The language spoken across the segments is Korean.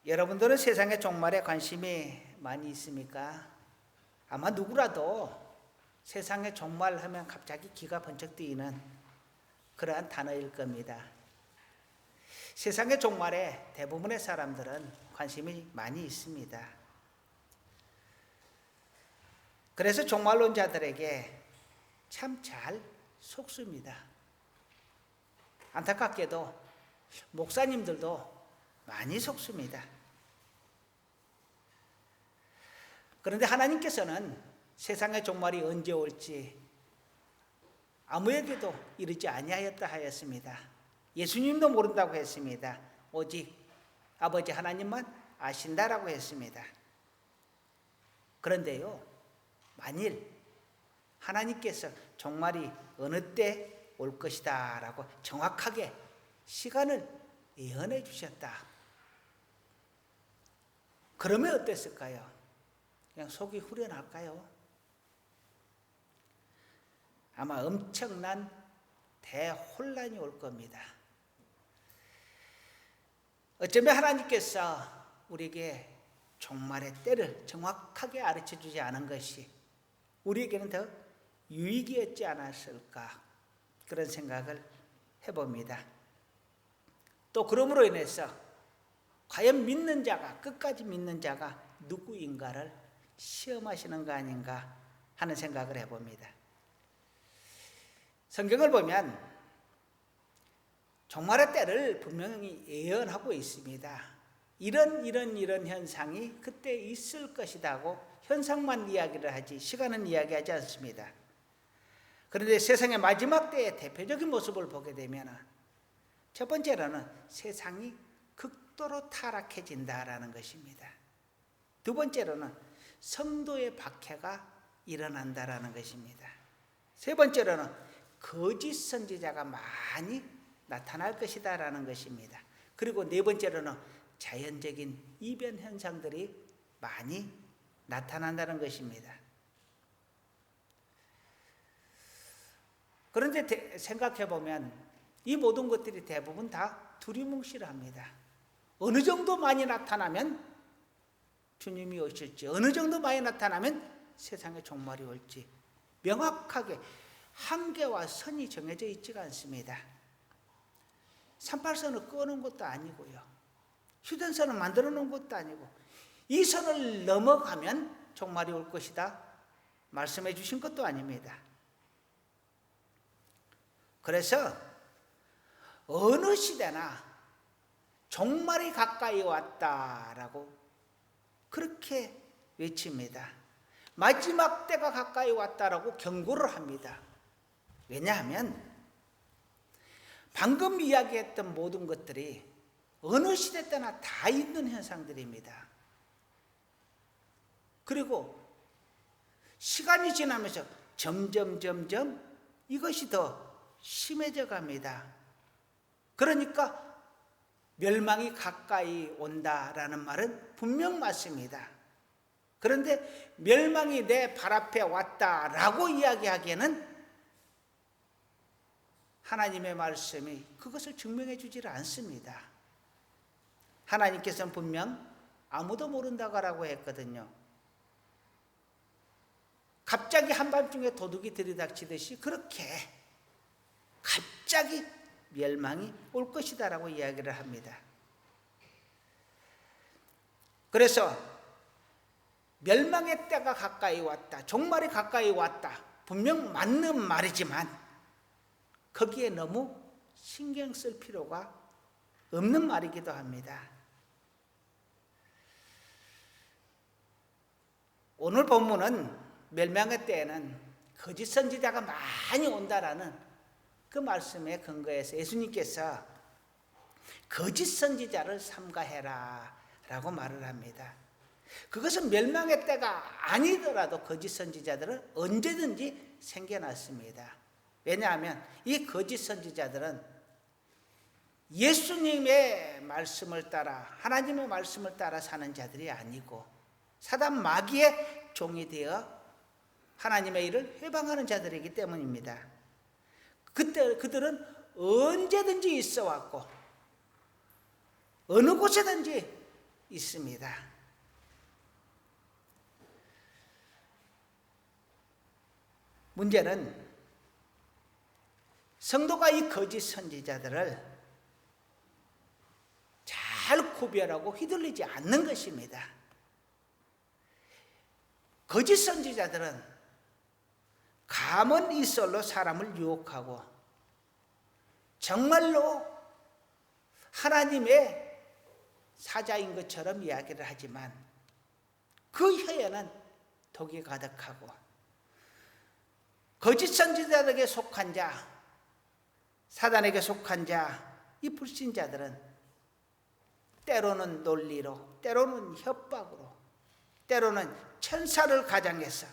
여러분들은 세상의 종말에 관심이 많이 있습니까? 아마 누구라도 세상의 종말 하면 갑자기 기가 번쩍 뛰는 그러한 단어일 겁니다. 세상의 종말에 대부분의 사람들은 관심이 많이 있습니다. 그래서 종말론자들에게 참 잘 속습니다. 안타깝게도 목사님들도 많이 속습니다. 그런데 하나님께서는 세상의 종말이 언제 올지 아무에게도 이르지 아니하였다 하였습니다. 예수님도 모른다고 했습니다. 오직 아버지 하나님만 아신다라고 했습니다. 그런데요, 만일 하나님께서 종말이 어느 때 올 것이다 라고 정확하게 시간을 예언해 주셨다. 그러면 어땠을까요? 그냥 속이 후련할까요? 아마 엄청난 대혼란이 올 겁니다. 어쩌면 하나님께서 우리에게 종말의 때를 정확하게 가르쳐 주지 않은 것이 우리에게는 더 유익이었지 않았을까, 그런 생각을 해봅니다. 또 그러므로 인해서 과연 믿는 자가, 끝까지 믿는 자가 누구인가를 시험하시는 거 아닌가 하는 생각을 해봅니다. 성경을 보면 종말의 때를 분명히 예언하고 있습니다. 이런 현상이 그때 있을 것이라고 현상만 이야기를 하지 시간은 이야기하지 않습니다. 그런데 세상의 마지막 때의 대표적인 모습을 보게 되면 첫 번째로는 세상이 극도로 타락해진다라는 것입니다. 두 번째로는 성도의 박해가 일어난다라는 것입니다. 세 번째로는 거짓 선지자가 많이 나타날 것이다라는 것입니다. 그리고 네 번째로는 자연적인 이변 현상들이 많이 나타난다는 것입니다. 그런데 생각해 보면 이 모든 것들이 대부분 다 두리뭉실합니다. 어느 정도 많이 나타나면 주님이 오실지, 어느 정도 많이 나타나면 세상의 종말이 올지 명확하게 한계와 선이 정해져 있지가 않습니다. 38선을 끄는 것도 아니고요, 휴전선을 만들어 놓은 것도 아니고, 이 선을 넘어가면 종말이 올 것이다 말씀해 주신 것도 아닙니다. 그래서 어느 시대나 종말이 가까이 왔다라고 그렇게 외칩니다. 마지막 때가 가까이 왔다라고 경고를 합니다. 왜냐하면 방금 이야기했던 모든 것들이 어느 시대 때나 다 있는 현상들입니다. 그리고 시간이 지나면서 점점 이것이 더 심해져 갑니다. 그러니까 멸망이 가까이 온다라는 말은 분명 맞습니다. 그런데 멸망이 내 발 앞에 왔다라고 이야기하기에는 하나님의 말씀이 그것을 증명해 주지를 않습니다. 하나님께서는 분명 아무도 모른다고 했거든요. 갑자기 한밤중에 도둑이 들이닥치듯이 그렇게 갑자기 멸망이 올 것이다라고 이야기를 합니다. 그래서 멸망의 때가 가까이 왔다, 종말이 가까이 왔다, 분명 맞는 말이지만 거기에 너무 신경 쓸 필요가 없는 말이기도 합니다. 오늘 본문은 멸망의 때에는 거짓 선지자가 많이 온다라는 그 말씀에 근거해서 예수님께서 거짓 선지자를 삼가해라 라고 말을 합니다. 그것은 멸망의 때가 아니더라도 거짓 선지자들은 언제든지 생겨났습니다. 왜냐하면 이 거짓 선지자들은 예수님의 말씀을 따라, 하나님의 말씀을 따라 사는 자들이 아니고 사단 마귀의 종이 되어 하나님의 일을 회방하는 자들이기 때문입니다. 그들은 언제든지 있어 왔고 어느 곳에든지 있습니다. 문제는 성도가 이 거짓 선지자들을 잘 구별하고 휘둘리지 않는 것입니다. 거짓 선지자들은 감은 이설로 사람을 유혹하고 정말로 하나님의 사자인 것처럼 이야기를 하지만 그 혀에는 독이 가득하고 거짓 선지자들에게 속한 자, 사단에게 속한 자, 이 불신자들은 때로는 논리로, 때로는 협박으로, 때로는 천사를 가장해서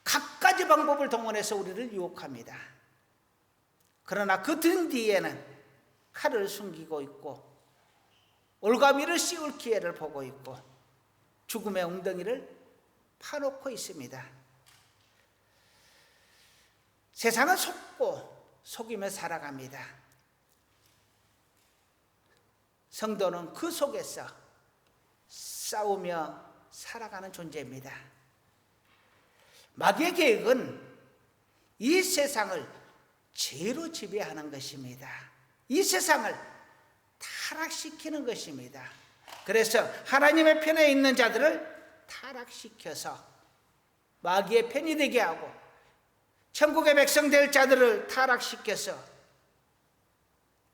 갖가지 방법을 동원해서 우리를 유혹합니다. 그러나 그 등 뒤에는 칼을 숨기고 있고 올가미를 씌울 기회를 보고 있고 죽음의 웅덩이를 파놓고 있습니다. 세상은 속고 속이며 살아갑니다. 성도는 그 속에서 싸우며 살아가는 존재입니다. 마귀의 계획은 이 세상을 죄로 지배하는 것입니다. 이 세상을 타락시키는 것입니다. 그래서 하나님의 편에 있는 자들을 타락시켜서 마귀의 편이 되게 하고 천국의 백성 될 자들을 타락시켜서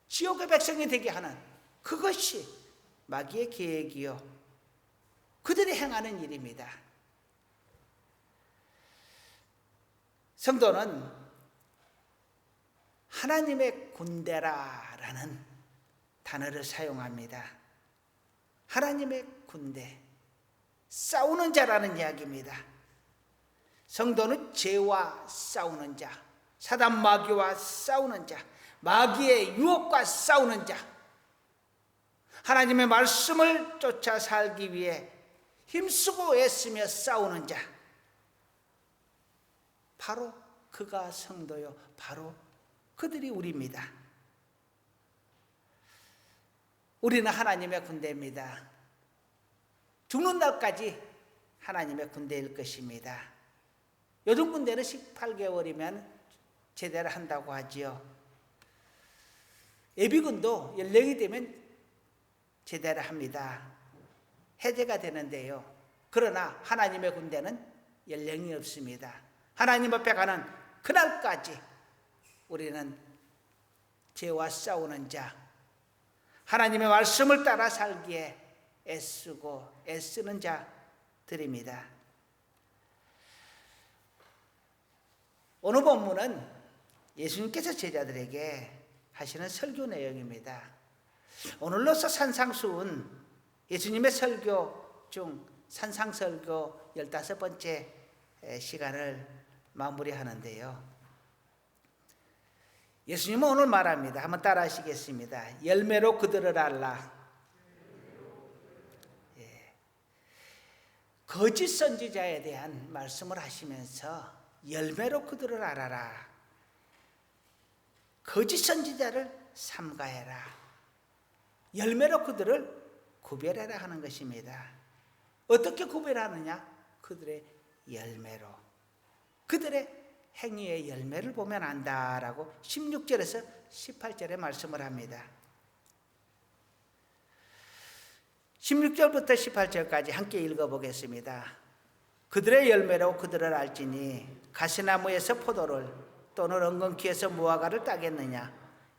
지옥의 백성이 되게 하는 그것이 마귀의 계획이요 그들이 행하는 일입니다. 성도는 하나님의 군대라라는 단어를 사용합니다. 하나님의 군대, 싸우는 자라는 이야기입니다. 성도는 죄와 싸우는 자, 사단 마귀와 싸우는 자, 마귀의 유혹과 싸우는 자, 하나님의 말씀을 쫓아 살기 위해 힘쓰고 애쓰며 싸우는 자, 바로 그가 성도요, 바로 그들이 우리입니다. 우리는 하나님의 군대입니다. 죽는 날까지 하나님의 군대일 것입니다. 요즘 군대는 18개월이면 제대를 한다고 하지요. 예비군도 연령이 되면 제대를 합니다. 해제가 되는데요. 그러나 하나님의 군대는 연령이 없습니다. 하나님 앞에 가는 그날까지 우리는 죄와 싸우는 자, 하나님의 말씀을 따라 살기에 애쓰고 애쓰는 자들입니다. 오늘 본문은 예수님께서 제자들에게 하시는 설교 내용입니다. 오늘로서 산상수훈, 예수님의 설교 중 산상설교 15번째 시간을 마무리하는데요. 예수님은 오늘 말합니다. 한번 따라 하시겠습니다. 열매로 그들을 알라. 거짓 선지자에 대한 말씀을 하시면서 열매로 그들을 알아라. 거짓 선지자를 삼가해라. 열매로 그들을 구별해라 하는 것입니다. 어떻게 구별하느냐? 그들의 열매로, 그들의 행위의 열매를 보면 안다라고 16절에서 18절에 말씀을 합니다. 16절부터 18절까지 함께 읽어보겠습니다. 그들의 열매로 그들을 알지니 가시나무에서 포도를 또는 엉겅퀴에서 무화과를 따겠느냐.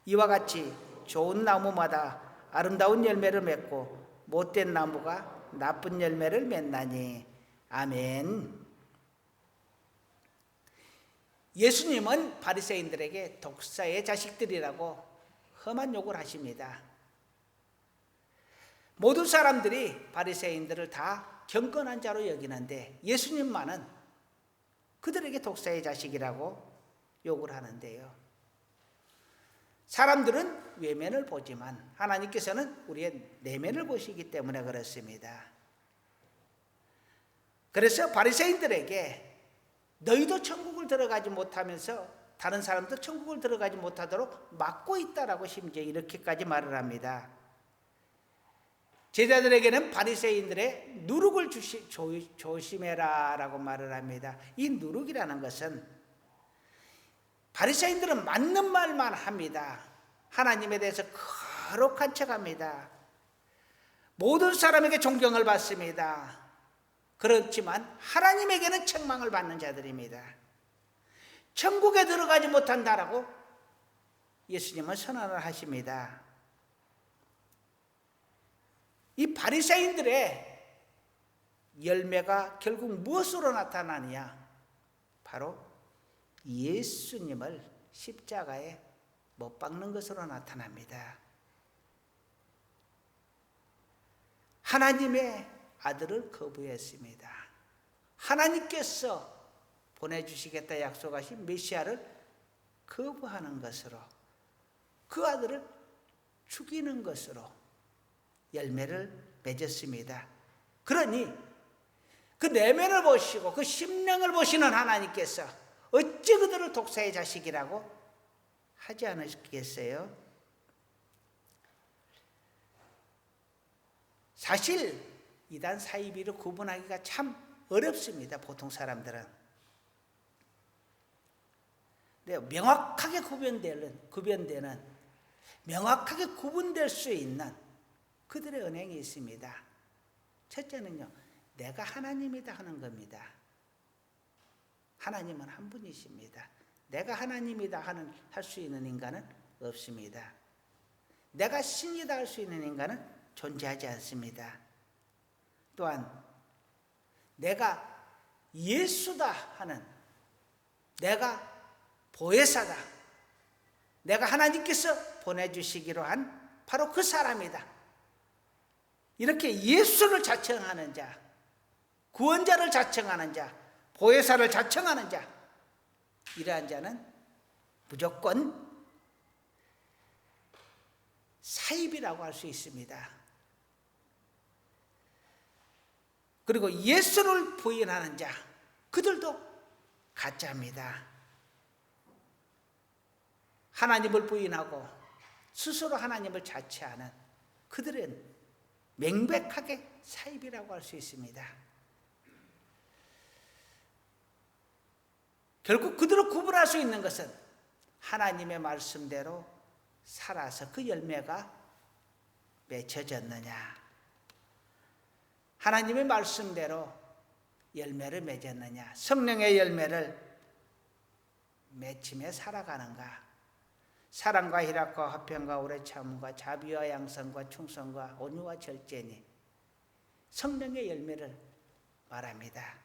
이와 같이 좋은 나무마다 아름다운 열매를 맺고 못된 나무가 나쁜 열매를 맺나니. 아멘. 예수님은 바리새인들에게 독사의 자식들이라고 험한 욕을 하십니다. 모든 사람들이 바리새인들을 다 경건한 자로 여기는데 예수님만은 그들에게 독사의 자식이라고 욕을 하는데요. 사람들은 외면을 보지만 하나님께서는 우리의 내면을 보시기 때문에 그렇습니다. 그래서 바리새인들에게 너희도 천국을 들어가지 못하면서 다른 사람도 천국을 들어가지 못하도록 막고 있다라고 심지어 이렇게까지 말을 합니다. 제자들에게는 바리새인들의 누룩을 조심해라 라고 말을 합니다. 이 누룩이라는 것은 바리새인들은 맞는 말만 합니다. 하나님에 대해서 거룩한 척합니다. 모든 사람에게 존경을 받습니다. 그렇지만 하나님에게는 책망을 받는 자들입니다. 천국에 들어가지 못한다라고 예수님은 선언을 하십니다. 이 바리새인들의 열매가 결국 무엇으로 나타나느냐? 바로 예수님을 십자가에 못 박는 것으로 나타납니다. 하나님의 아들을 거부했습니다. 하나님께서 보내주시겠다 약속하신 메시아를 거부하는 것으로, 그 아들을 죽이는 것으로 열매를 맺었습니다. 그러니 그 내면을 보시고 그 심령을 보시는 하나님께서 어찌 그들을 독사의 자식이라고 하지 않으시겠어요? 사실 이단 사이비를 구분하기가 참 어렵습니다. 보통 사람들은. 명확하게 명확하게 구분될 수 있는 그들의 언행이 있습니다. 첫째는요, 내가 하나님이다 하는 겁니다. 하나님은 한 분이십니다. 내가 하나님이다 할 수 있는 인간은 없습니다. 내가 신이다 할 수 있는 인간은 존재하지 않습니다. 또한 내가 예수다 하는, 내가 보혜사다, 내가 하나님께서 보내주시기로 한 바로 그 사람이다, 이렇게 예수를 자청하는 자, 구원자를 자청하는 자, 보혜사를 자청하는 자, 이러한 자는 무조건 사입이라고 할 수 있습니다. 그리고 예수를 부인하는 자, 그들도 가짜입니다. 하나님을 부인하고 스스로 하나님을 자체하는 그들은 명백하게 사입이라고 할 수 있습니다. 결국 그들을 구분할 수 있는 것은 하나님의 말씀대로 살아서 그 열매가 맺혀졌느냐, 하나님의 말씀대로 열매를 맺었느냐, 성령의 열매를 맺히며 살아가는가, 사랑과 희락과 화평과 오래 참음과 자비와 양선과 충성과 온유와 절제니 성령의 열매를 말합니다.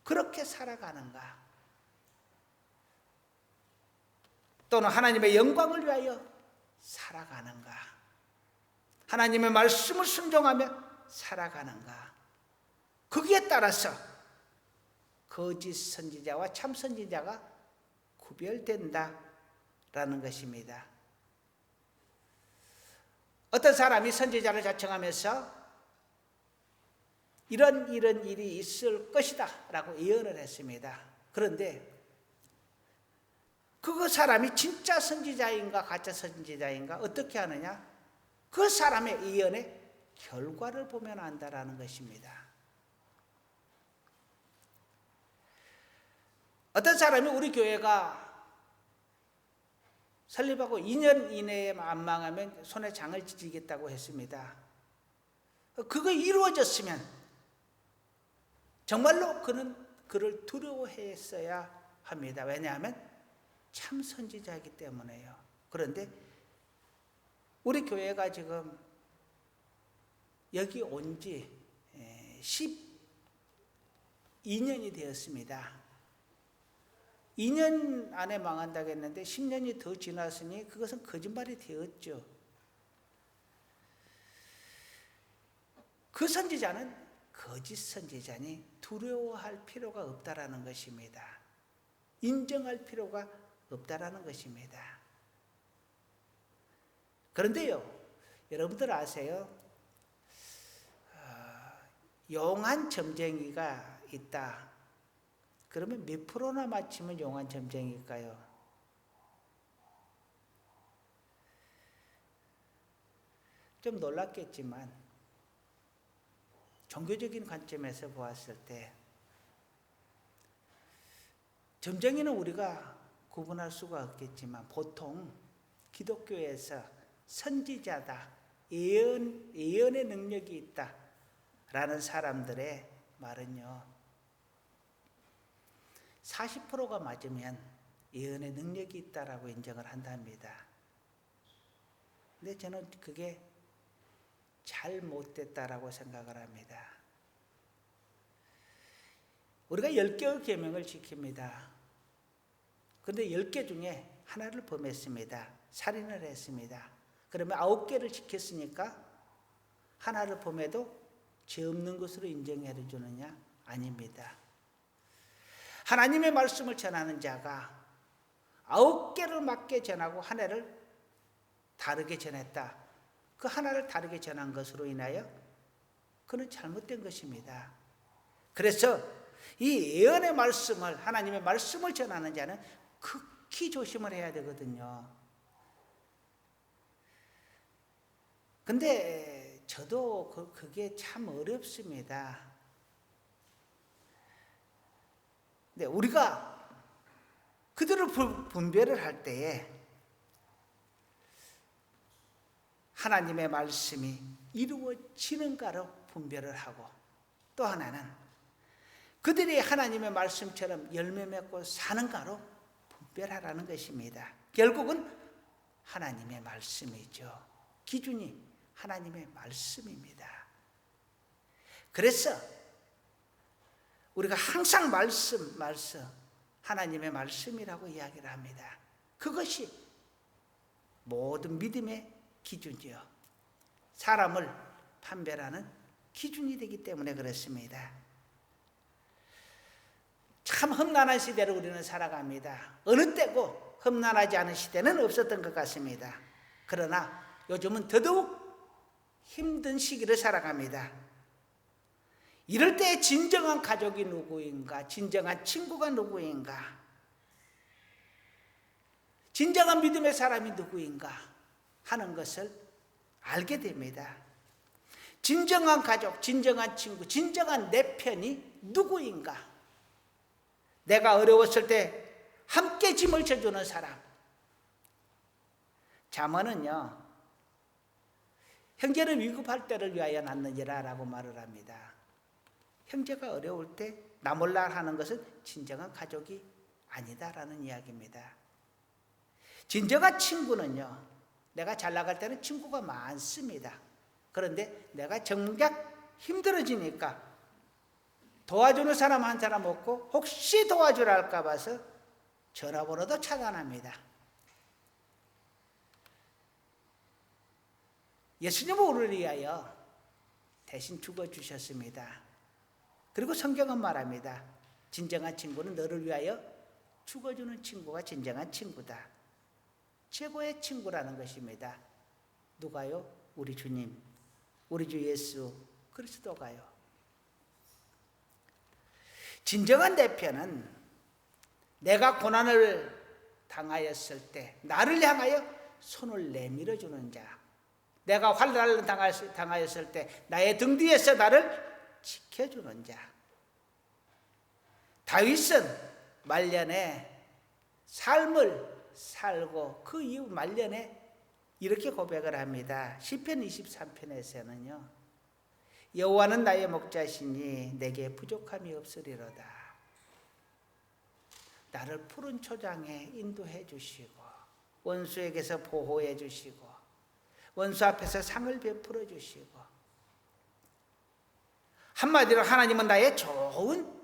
그렇게 살아가는가, 또는 하나님의 영광을 위하여 살아가는가, 하나님의 말씀을 순종하며 살아가는가, 거기에 따라서 거짓 선지자와 참 선지자가 구별된다라는 것입니다. 어떤 사람이 선지자를 자청하면서 이런 일이 있을 것이다 라고 예언을 했습니다. 그런데 그 사람이 진짜 선지자인가 가짜 선지자인가 어떻게 하느냐? 그 사람의 예언의 결과를 보면 안다라는 것입니다. 어떤 사람이 우리 교회가 설립하고 2년 이내에 안 망하면 손에 장을 찢겠다고 했습니다. 그거 이루어졌으면 정말로 그는 그를 두려워했어야 합니다. 왜냐하면 참 선지자이기 때문에요. 그런데 우리 교회가 지금 여기 온 지 12년이 되었습니다. 2년 안에 망한다고 했는데 10년이 더 지났으니 그것은 거짓말이 되었죠. 그 선지자는 거짓 선지자니 두려워할 필요가 없다라는 것입니다. 인정할 필요가 없다라는 것입니다. 그런데요, 여러분들 아세요? 용한 점쟁이가 있다. 그러면 몇 프로나 맞히면 용한 점쟁이일까요? 좀 놀랐겠지만 종교적인 관점에서 보았을 때 점쟁이는 우리가 구분할 수가 없겠지만 보통 기독교에서 선지자다, 예언의 능력이 있다라는 사람들의 말은요, 40%가 맞으면 예언의 능력이 있다라고 인정을 한답니다. 근데 저는 그게 잘 못됐다라고 생각을 합니다. 우리가 10개의 계명을 지킵니다. 그런데 10개 중에 하나를 범했습니다. 살인을 했습니다. 그러면 9개를 지켰으니까 하나를 범해도 죄 없는 것으로 인정해 주느냐? 아닙니다. 하나님의 말씀을 전하는 자가 9개를 맞게 전하고 하나를 다르게 전했다. 그 하나를 다르게 전한 것으로 인하여 그는 잘못된 것입니다. 그래서 이 예언의 말씀을, 하나님의 말씀을 전하는 자는 극히 조심을 해야 되거든요. 근데 저도 그게 참 어렵습니다. 근데 우리가 그들을 분별을 할 때에 하나님의 말씀이 이루어지는가로 분별을 하고, 또 하나는 그들이 하나님의 말씀처럼 열매 맺고 사는가로 분별하라는 것입니다. 결국은 하나님의 말씀이죠. 기준이 하나님의 말씀입니다. 그래서 우리가 항상 말씀, 하나님의 말씀이라고 이야기를 합니다. 그것이 모든 믿음의 기준이요, 사람을 판별하는 기준이 되기 때문에 그렇습니다. 참 험난한 시대를 우리는 살아갑니다. 어느 때고 험난하지 않은 시대는 없었던 것 같습니다. 그러나 요즘은 더더욱 힘든 시기를 살아갑니다. 이럴 때 진정한 가족이 누구인가, 진정한 친구가 누구인가, 진정한 믿음의 사람이 누구인가 하는 것을 알게 됩니다. 진정한 가족, 진정한 친구, 진정한 내 편이 누구인가, 내가 어려웠을 때 함께 짐을 져주는 사람. 잠언은요, 형제는 위급할 때를 위하여 낳느니라 라고 말을 합니다. 형제가 어려울 때 나 몰라 하는 것은 진정한 가족이 아니다라는 이야기입니다. 진정한 친구는요, 내가 잘 나갈 때는 친구가 많습니다. 그런데 내가 정작 힘들어지니까 도와주는 사람 한 사람 없고 혹시 도와주라 할까 봐서 전화번호도 차단합니다. 예수님은 우리를 위하여 대신 죽어주셨습니다. 그리고 성경은 말합니다. 진정한 친구는 너를 위하여 죽어주는 친구가 진정한 친구다. 최고의 친구라는 것입니다. 누가요? 우리 주님, 우리 주 예수 그리스도가요. 진정한 내 편은 내가 고난을 당하였을 때 나를 향하여 손을 내밀어주는 자, 내가 환난을 당하였을 때 나의 등 뒤에서 나를 지켜주는 자. 다윗은 말년에 삶을 살고 그 이후 말년에 이렇게 고백을 합니다. 시편 23편에서는요, 여호와는 나의 목자시니 내게 부족함이 없으리로다. 나를 푸른 초장에 인도해 주시고 원수에게서 보호해 주시고 원수 앞에서 상을 베풀어 주시고, 한마디로 하나님은 나의 좋은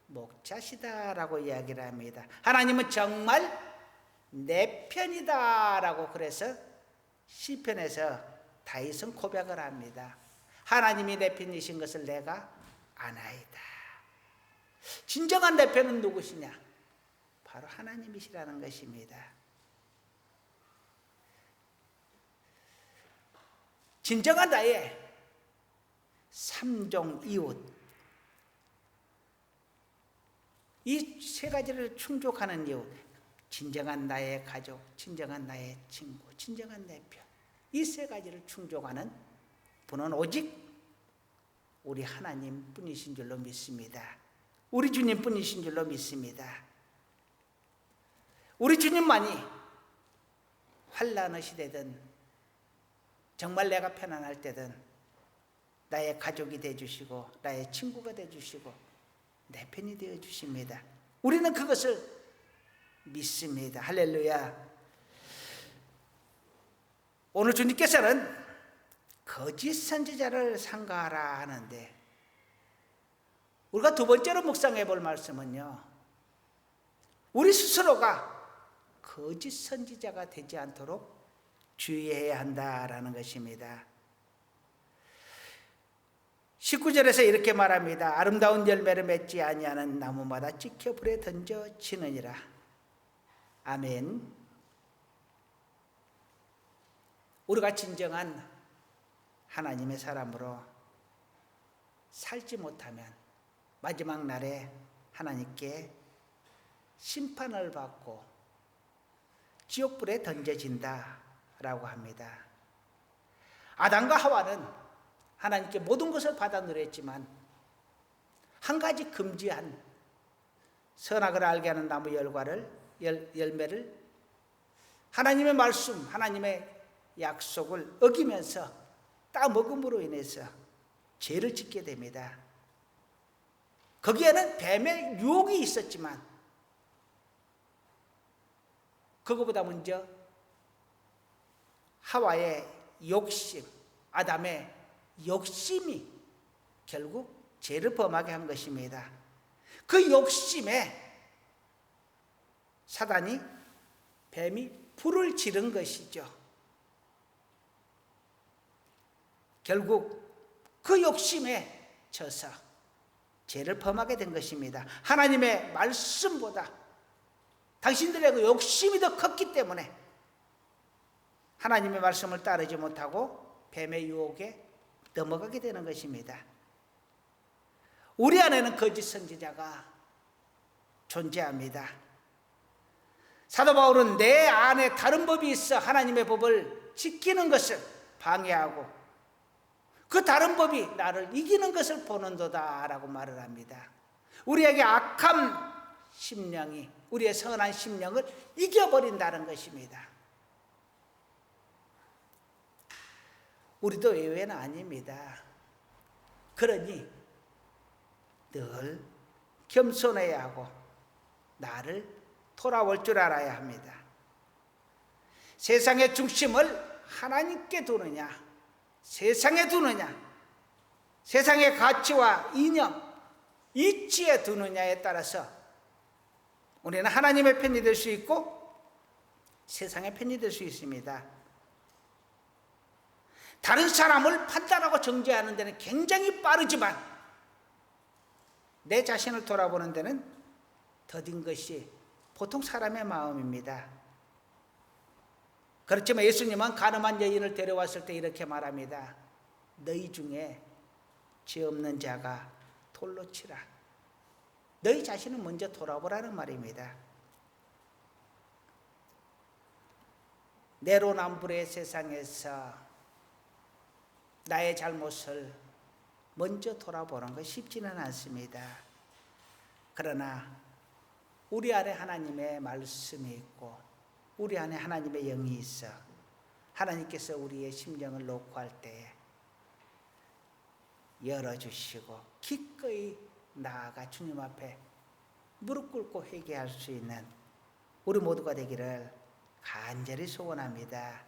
목자시다라고 이야기를 합니다. 하나님은 정말 내 편이다라고 그래서 시편에서 다윗은 고백을 합니다. 하나님이 내 편이신 것을 내가 아나이다. 진정한 내 편은 누구시냐? 바로 하나님이시라는 것입니다. 진정한 나의 삼종 이웃, 이 세 가지를 충족하는 이웃, 진정한 나의 가족, 진정한 나의 친구, 진정한 내 편, 이 세 가지를 충족하는 분은 오직 우리 하나님 뿐이신 줄로 믿습니다. 우리 주님 뿐이신 줄로 믿습니다. 우리 주님만이 환난의 시대든 정말 내가 편안할 때든 나의 가족이 되어주시고 나의 친구가 되어주시고 내 편이 되어주십니다. 우리는 그것을 믿습니다. 할렐루야. 오늘 주님께서는 거짓 선지자를 삼가하라 하는데, 우리가 두 번째로 묵상해 볼 말씀은요, 우리 스스로가 거짓 선지자가 되지 않도록 주의해야 한다라는 것입니다. 19절에서 이렇게 말합니다. 아름다운 열매를 맺지 아니하는 나무마다 찍혀 불에 던져지느니라. 아멘. 우리가 진정한 하나님의 사람으로 살지 못하면 마지막 날에 하나님께 심판을 받고 지옥불에 던져진다라고 합니다. 아담과 하와는 하나님께 모든 것을 받아 누렸지만 한 가지 금지한 선악을 알게 하는 나무 열매를 하나님의 말씀, 하나님의 약속을 어기면서 따먹음으로 인해서 죄를 짓게 됩니다. 거기에는 뱀의 유혹이 있었지만 그것보다 먼저 하와의 욕심, 아담의 욕심이 결국 죄를 범하게 한 것입니다. 그 욕심에 사단이, 뱀이 불을 지른 것이죠. 결국 그 욕심에 져서 죄를 범하게 된 것입니다. 하나님의 말씀보다 당신들의 그 욕심이 더 컸기 때문에 하나님의 말씀을 따르지 못하고 뱀의 유혹에 넘어가게 되는 것입니다. 우리 안에는 거짓 선지자가 존재합니다. 사도 바울은 내 안에 다른 법이 있어 하나님의 법을 지키는 것을 방해하고 그 다른 법이 나를 이기는 것을 보는도다 라고 말을 합니다. 우리에게 악한 심령이 우리의 선한 심령을 이겨버린다는 것입니다. 우리도 외회는 아닙니다. 그러니 늘 겸손해야 하고 나를 돌아올 줄 알아야 합니다. 세상의 중심을 하나님께 두느냐, 세상에 두느냐, 세상의 가치와 이념, 이치에 두느냐에 따라서 우리는 하나님의 편이 될 수 있고 세상의 편이 될 수 있습니다. 다른 사람을 판단하고 정죄하는 데는 굉장히 빠르지만 내 자신을 돌아보는 데는 더딘 것이 보통 사람의 마음입니다. 그렇지만 예수님은 가늠한 여인을 데려왔을 때 이렇게 말합니다. 너희 중에 죄 없는 자가 돌로 치라. 너희 자신을 먼저 돌아보라는 말입니다. 내로남불의 세상에서 나의 잘못을 먼저 돌아보는 것 쉽지는 않습니다. 그러나 우리 안에 하나님의 말씀이 있고 우리 안에 하나님의 영이 있어 하나님께서 우리의 심령을 놓고 할 때에 열어주시고 기꺼이 나아가 주님 앞에 무릎 꿇고 회개할 수 있는 우리 모두가 되기를 간절히 소원합니다.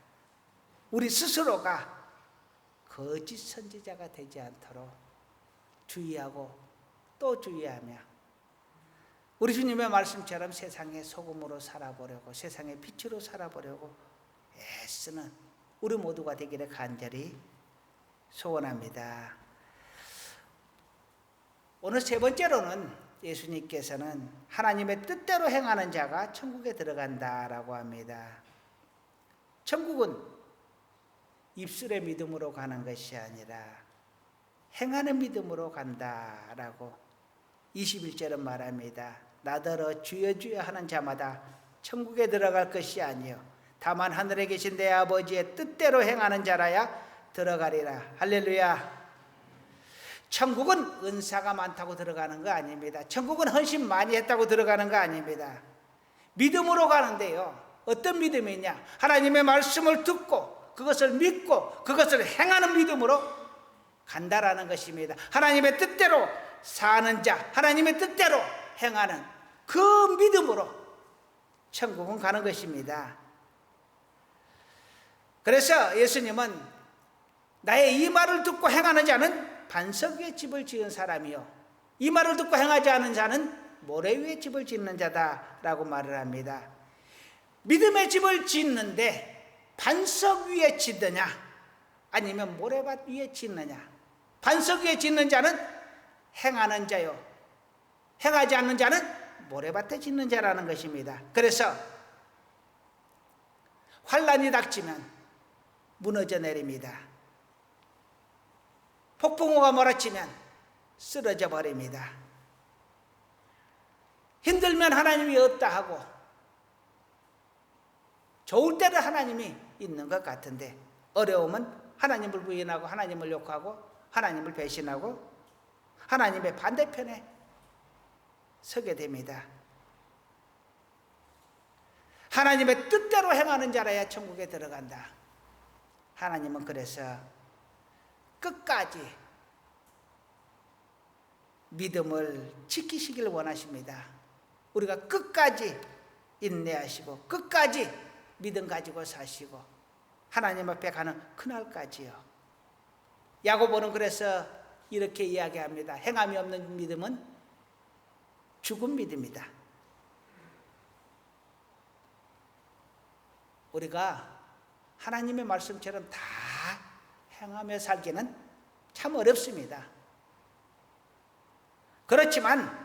우리 스스로가 거짓 선지자가 되지 않도록 주의하고 또 주의하며 우리 주님의 말씀처럼 세상의 소금으로 살아보려고 세상의 빛으로 살아보려고 애쓰는 우리 모두가 되기를 간절히 소원합니다. 오늘 세 번째로는 예수님께서는 하나님의 뜻대로 행하는 자가 천국에 들어간다라고 합니다. 천국은 입술의 믿음으로 가는 것이 아니라 행하는 믿음으로 간다라고 21절은 말합니다. 나더러 주여 주여 하는 자마다 천국에 들어갈 것이 아니요 다만 하늘에 계신 내 아버지의 뜻대로 행하는 자라야 들어가리라. 할렐루야. 천국은 은사가 많다고 들어가는 거 아닙니다. 천국은 헌신 많이 했다고 들어가는 거 아닙니다. 믿음으로 가는데요, 어떤 믿음이냐? 하나님의 말씀을 듣고 그것을 믿고 그것을 행하는 믿음으로 간다라는 것입니다. 하나님의 뜻대로 사는 자, 하나님의 뜻대로 행하는 그 믿음으로 천국은 가는 것입니다. 그래서 예수님은 나의 이 말을 듣고 행하는 자는 반석 위에 집을 지은 사람이요, 이 말을 듣고 행하지 않은 자는 모래 위에 집을 짓는 자다라고 말을 합니다. 믿음의 집을 짓는데 반석 위에 짓느냐 아니면 모래밭 위에 짓느냐? 반석 위에 짓는 자는 행하는 자요, 행하지 않는 자는 모래밭에 짓는 자라는 것입니다. 그래서 환난이 닥치면 무너져 내립니다. 폭풍우가 몰아치면 쓰러져 버립니다. 힘들면 하나님이 없다 하고, 좋을 때는 하나님이 있는 것 같은데 어려우면 하나님을 부인하고 하나님을 욕하고 하나님을 배신하고 하나님의 반대편에 서게 됩니다. 하나님의 뜻대로 행하는 자라야 천국에 들어간다. 하나님은 그래서 끝까지 믿음을 지키시길 원하십니다. 우리가 끝까지 인내하시고 끝까지 믿음 가지고 사시고 하나님 앞에 가는 그날까지요. 야고보는 그래서 이렇게 이야기합니다. 행함이 없는 믿음은 죽은 믿음이다. 우리가 하나님의 말씀처럼 다 행하며 살기는 참 어렵습니다. 그렇지만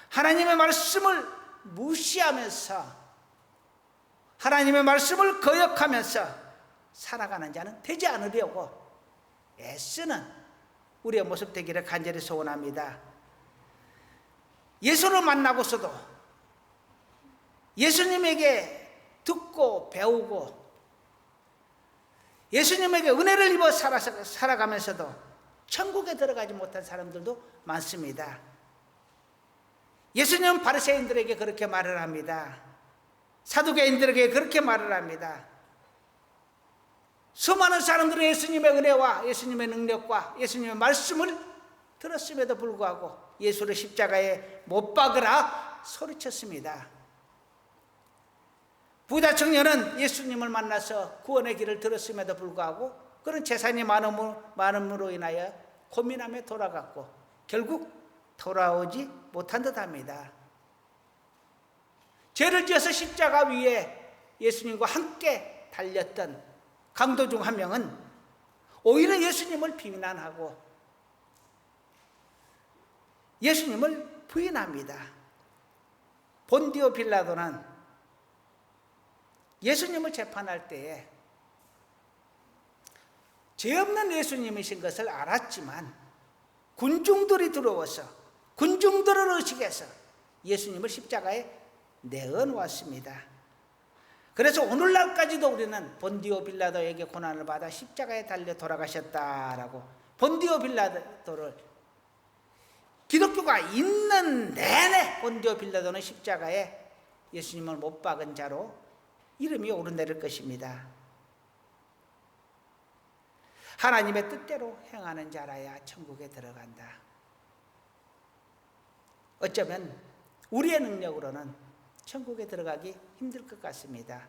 하나님의 말씀을 무시하면서 하나님의 말씀을 거역하면서 살아가는 자는 되지 않으려고 애쓰는 우리의 모습 되기를 간절히 소원합니다. 예수를 만나고서도 예수님에게 듣고 배우고 예수님에게 은혜를 입어 살아가면서도 천국에 들어가지 못한 사람들도 많습니다. 예수님은 바리새인들에게 그렇게 말을 합니다. 사두개인들에게 그렇게 말을 합니다. 수많은 사람들은 예수님의 은혜와 예수님의 능력과 예수님의 말씀을 들었음에도 불구하고 예수를 십자가에 못 박으라 소리쳤습니다. 부자 청년은 예수님을 만나서 구원의 길을 들었음에도 불구하고 그런 재산이 많음으로 인하여 고민하며 돌아갔고 결국 돌아오지 못한 듯합니다. 죄를 지어서 십자가 위에 예수님과 함께 달렸던 강도 중 한 명은 오히려 예수님을 비난하고 예수님을 부인합니다. 본디오 빌라도는 예수님을 재판할 때에 죄 없는 예수님이신 것을 알았지만 군중들이 들어와서 군중들을 의식해서 예수님을 십자가에 내어놓았습니다. 그래서 오늘날까지도 우리는 본디오 빌라도에게 고난을 받아 십자가에 달려 돌아가셨다라고 본디오 빌라도를 기독교가 있는 내내 본디오 빌라도는 십자가에 예수님을 못 박은 자로 이름이 오르내릴 것입니다. 하나님의 뜻대로 행하는 자라야 천국에 들어간다. 어쩌면 우리의 능력으로는 천국에 들어가기 힘들 것 같습니다.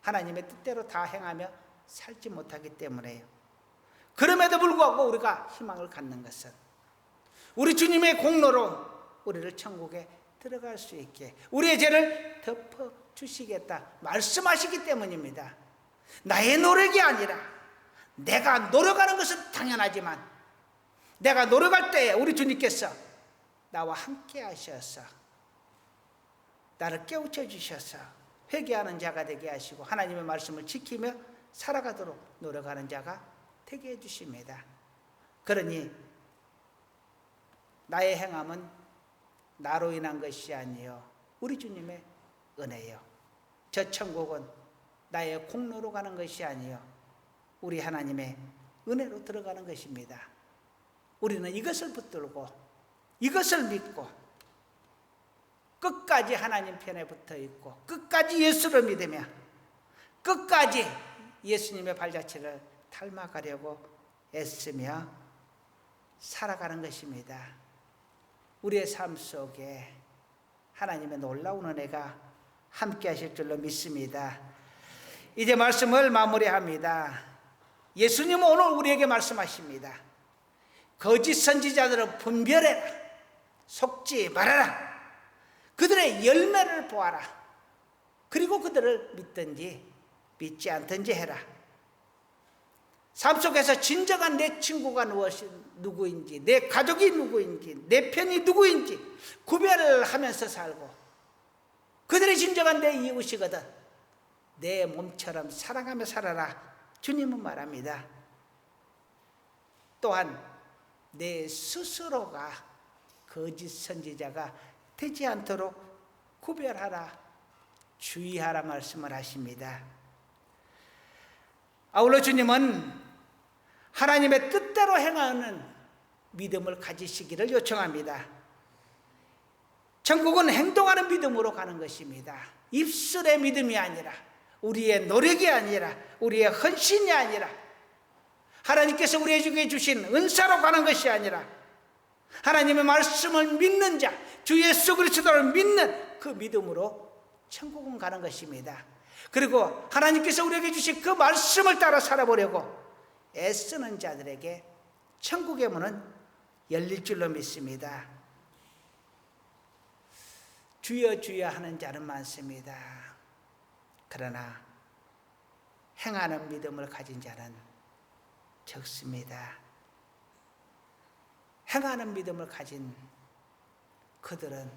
하나님의 뜻대로 다 행하며 살지 못하기 때문에요. 그럼에도 불구하고 우리가 희망을 갖는 것은 우리 주님의 공로로 우리를 천국에 들어갈 수 있게 우리의 죄를 덮어주시겠다 말씀하시기 때문입니다. 나의 노력이 아니라 내가 노력하는 것은 당연하지만 내가 노력할 때에 우리 주님께서 나와 함께 하셔서 나를 깨우쳐 주셔서 회개하는 자가 되게 하시고 하나님의 말씀을 지키며 살아가도록 노력하는 자가 되게 해주십니다. 그러니 나의 행함은 나로 인한 것이 아니요 우리 주님의 은혜요. 저 천국은 나의 공로로 가는 것이 아니요 우리 하나님의 은혜로 들어가는 것입니다. 우리는 이것을 붙들고 이것을 믿고 끝까지 하나님 편에 붙어 있고 끝까지 예수를 믿으며 끝까지 예수님의 발자취를 닮아가려고 애쓰며 살아가는 것입니다. 우리의 삶 속에 하나님의 놀라운 은혜가 함께 하실 줄로 믿습니다. 이제 말씀을 마무리합니다. 예수님은 오늘 우리에게 말씀하십니다. 거짓 선지자들을 분별해라. 속지 말아라. 그들의 열매를 보아라. 그리고 그들을 믿든지 믿지 않든지 해라. 삶 속에서 진정한 내 친구가 누구인지, 내 가족이 누구인지, 내 편이 누구인지 구별을 하면서 살고, 그들이 진정한 내 이웃이거든 내 몸처럼 사랑하며 살아라. 주님은 말합니다. 또한 내 스스로가 거짓 선지자가 되지 않도록 구별하라, 주의하라 말씀을 하십니다. 아울러 주님은 하나님의 뜻대로 행하는 믿음을 가지시기를 요청합니다. 천국은 행동하는 믿음으로 가는 것입니다. 입술의 믿음이 아니라, 우리의 노력이 아니라, 우리의 헌신이 아니라, 하나님께서 우리에게 주신 은사로 가는 것이 아니라, 하나님의 말씀을 믿는 자, 주 예수 그리스도를 믿는 그 믿음으로 천국은 가는 것입니다. 그리고 하나님께서 우리에게 주신 그 말씀을 따라 살아보려고 애쓰는 자들에게 천국의 문은 열릴 줄로 믿습니다. 주여 주여 하는 자는 많습니다. 그러나 행하는 믿음을 가진 자는 적습니다. 행하는 믿음을 가진 그들은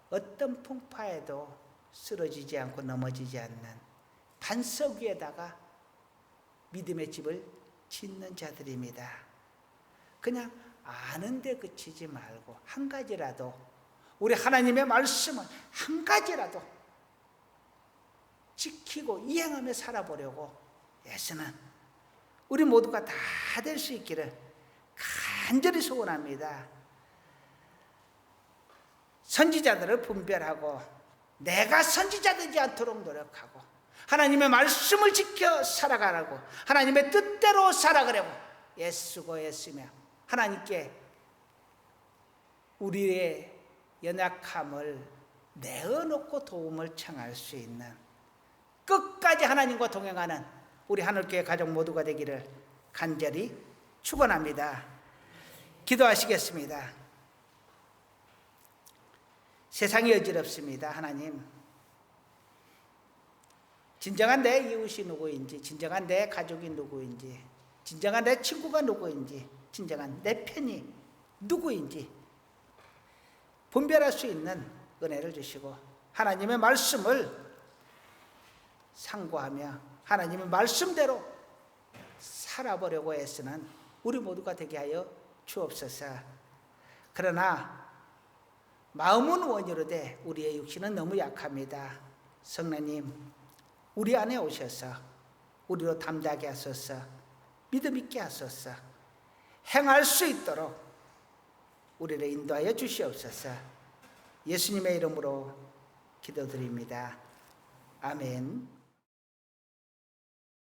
어떤 풍파에도 쓰러지지 않고 넘어지지 않는 반석 위에다가 믿음의 집을 짓는 자들입니다. 그냥 아는데 그치지 말고 한 가지라도, 우리 하나님의 말씀은 한 가지라도 지키고 이행하며 살아보려고 애쓰는 우리 모두가 다 될 수 있기를 간절히 소원합니다. 선지자들을 분별하고 내가 선지자 되지 않도록 노력하고 하나님의 말씀을 지켜 살아가라고, 하나님의 뜻대로 살아가려고 애쓰고 애쓰며 하나님께 우리의 연약함을 내어놓고 도움을 청할 수 있는, 끝까지 하나님과 동행하는 우리 하늘교회 가족 모두가 되기를 간절히 축원합니다. 기도하시겠습니다. 세상이 어지럽습니다. 하나님, 진정한 내 이웃이 누구인지, 진정한 내 가족이 누구인지, 진정한 내 친구가 누구인지, 진정한 내 편이 누구인지 분별할 수 있는 은혜를 주시고, 하나님의 말씀을 상고하며 하나님의 말씀대로 살아보려고 애쓰는 우리 모두가 되게 하여 주옵소서. 그러나 마음은 원이로되 우리의 육신은 너무 약합니다. 성령님, 우리 안에 오셔서 우리로 담대하게 하소서, 믿음 있게 하소서, 행할 수 있도록 우리를 인도하여 주시옵소서. 예수님의 이름으로 기도드립니다. 아멘.